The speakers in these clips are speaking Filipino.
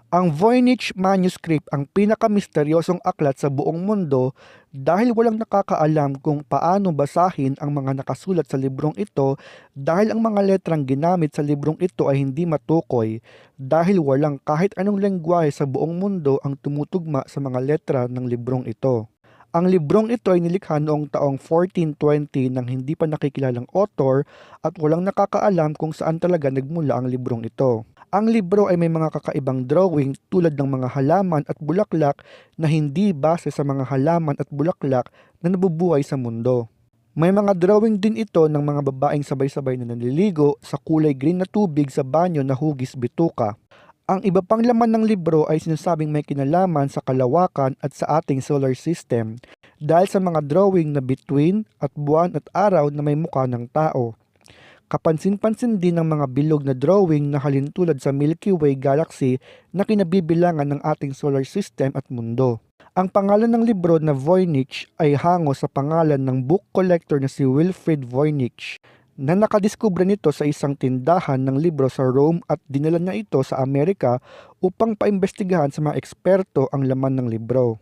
Ang Voynich Manuscript ang pinakamisteryosong aklat sa buong mundo dahil walang nakakaalam kung paano basahin ang mga nakasulat sa librong ito dahil ang mga letrang ginamit sa librong ito ay hindi matukoy dahil walang kahit anong lengguwahe sa buong mundo ang tumutugma sa mga letra ng librong ito. Ang librong ito ay nilikha noong taong 1420 ng hindi pa nakikilalang author at walang nakakaalam kung saan talaga nagmula ang librong ito. Ang libro ay may mga kakaibang drawing tulad ng mga halaman at bulaklak na hindi base sa mga halaman at bulaklak na nabubuhay sa mundo. May mga drawing din ito ng mga babaeng sabay-sabay na naliligo sa kulay green na tubig sa banyo na hugis bituka. Ang iba pang laman ng libro ay sinasabing may kinalaman sa kalawakan at sa ating solar system dahil sa mga drawing na bituin at buwan at araw na may mukha ng tao. Kapansin-pansin din ng mga bilog na drawing na halintulad sa Milky Way galaxy na kinabibilangan ng ating solar system at mundo. Ang pangalan ng libro na Voynich ay hango sa pangalan ng book collector na si Wilfrid Voynich na nakadiskubre nito sa isang tindahan ng libro sa Rome at dinala niya ito sa Amerika upang paimbestigahan sa mga eksperto ang laman ng libro.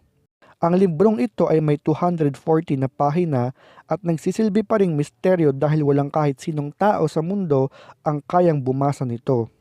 Ang librong ito ay may 240 na pahina at nagsisilbi pa ring misteryo dahil walang kahit sinong tao sa mundo ang kayang bumasa nito.